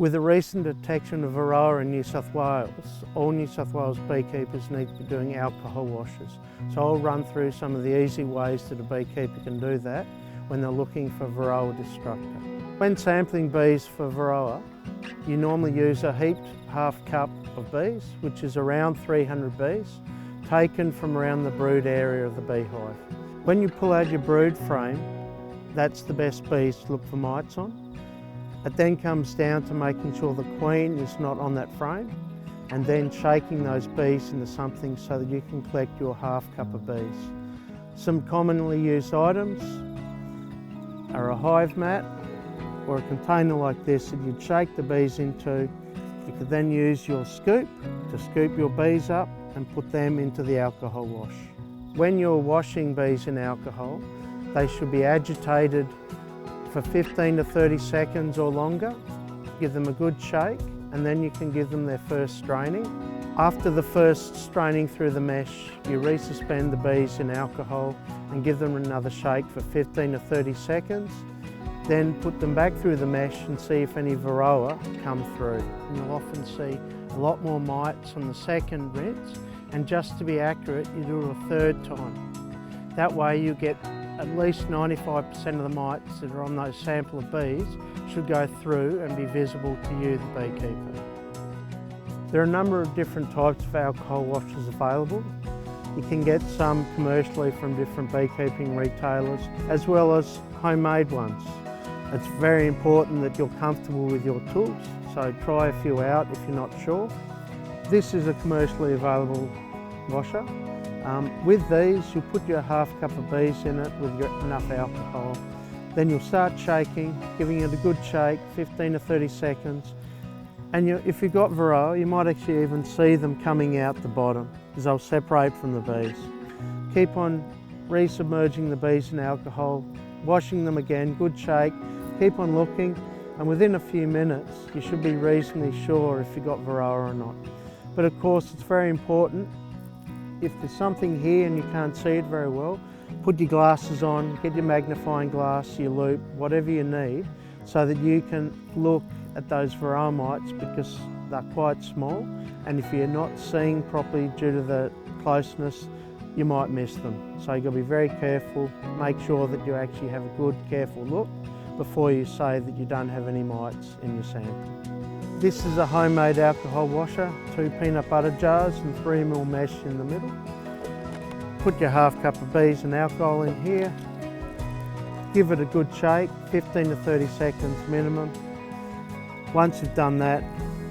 With the recent detection of varroa in New South Wales, all New South Wales beekeepers need to be doing alcohol washes. So I'll run through some of the easy ways that a beekeeper can do that when they're looking for varroa destructor. When sampling bees for varroa, you normally use a heaped half cup of bees, which is around 300 bees, taken from around the brood area of the beehive. When you pull out your brood frame, that's the best bees to look for mites on. It then comes down to making sure the queen is not on that frame, and then shaking those bees into something so that you can collect your half cup of bees. Some commonly used items are a hive mat or a container like this that you'd shake the bees into. You could then use your scoop to scoop your bees up and put them into the alcohol wash. When you're washing bees in alcohol, they should be agitated for 15 to 30 seconds or longer. Give them a good shake and then you can give them their first straining. After the first straining through the mesh, you resuspend the bees in alcohol and give them another shake for 15 to 30 seconds. Then put them back through the mesh and see if any varroa come through. And you'll often see a lot more mites on the second rinse, and just to be accurate, you do it a third time. That way you get at least 95% of the mites that are on those sample of bees should go through and be visible to you, the beekeeper. There are a number of different types of alcohol washes available. You can get some commercially from different beekeeping retailers, as well as homemade ones. It's very important that you're comfortable with your tools, so try a few out if you're not sure. This is a commercially available washer. With these, you put your half cup of bees in it with enough alcohol. Then you'll start shaking, giving it a good shake, 15 to 30 seconds. And if you've got varroa, you might actually even see them coming out the bottom, because they'll separate from the bees. Keep on resubmerging the bees in alcohol, washing them again, good shake, keep on looking, and within a few minutes, you should be reasonably sure if you've got varroa or not. But of course, it's very important. If there's something here and you can't see it very well, put your glasses on, get your magnifying glass, your loupe, whatever you need, so that you can look at those varroa mites, because they're quite small, and if you're not seeing properly due to the closeness, you might miss them. So you've got to be very careful, make sure that you actually have a good, careful look before you say that you don't have any mites in your sample. This is a homemade alcohol washer, 2 peanut butter jars and 3mm mesh in the middle. Put your half cup of bees and alcohol in here. Give it a good shake, 15 to 30 seconds minimum. Once you've done that,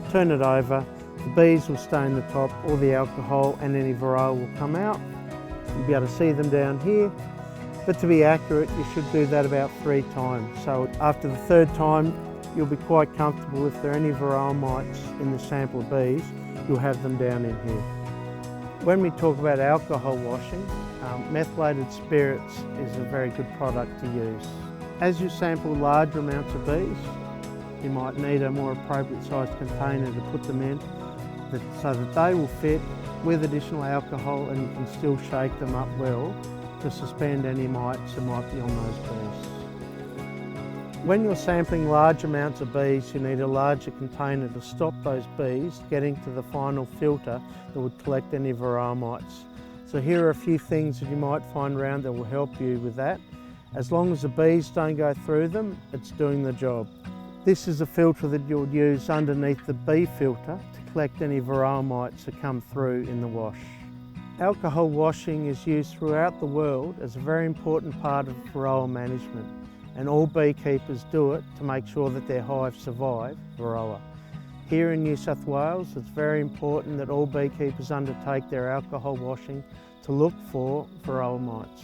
turn it over. The bees will stay in the top, all the alcohol and any varroa will come out. You'll be able to see them down here. But to be accurate, you should do that about 3 times. So after the 3rd time, you'll be quite comfortable. If there are any varroa mites in the sample of bees, you'll have them down in here. When we talk about alcohol washing, methylated spirits is a very good product to use. As you sample larger amounts of bees, you might need a more appropriate sized container to put them in, so that they will fit with additional alcohol, and you can still shake them up well to suspend any mites that might be on those bees. When you're sampling large amounts of bees, you need a larger container to stop those bees getting to the final filter that would collect any varroa mites. So here are a few things that you might find around that will help you with that. As long as the bees don't go through them, it's doing the job. This is a filter that you'll use underneath the bee filter to collect any varroa mites that come through in the wash. Alcohol washing is used throughout the world as a very important part of varroa management, and all beekeepers do it to make sure that their hives survive varroa. Here in New South Wales, it's very important that all beekeepers undertake their alcohol washing to look for varroa mites.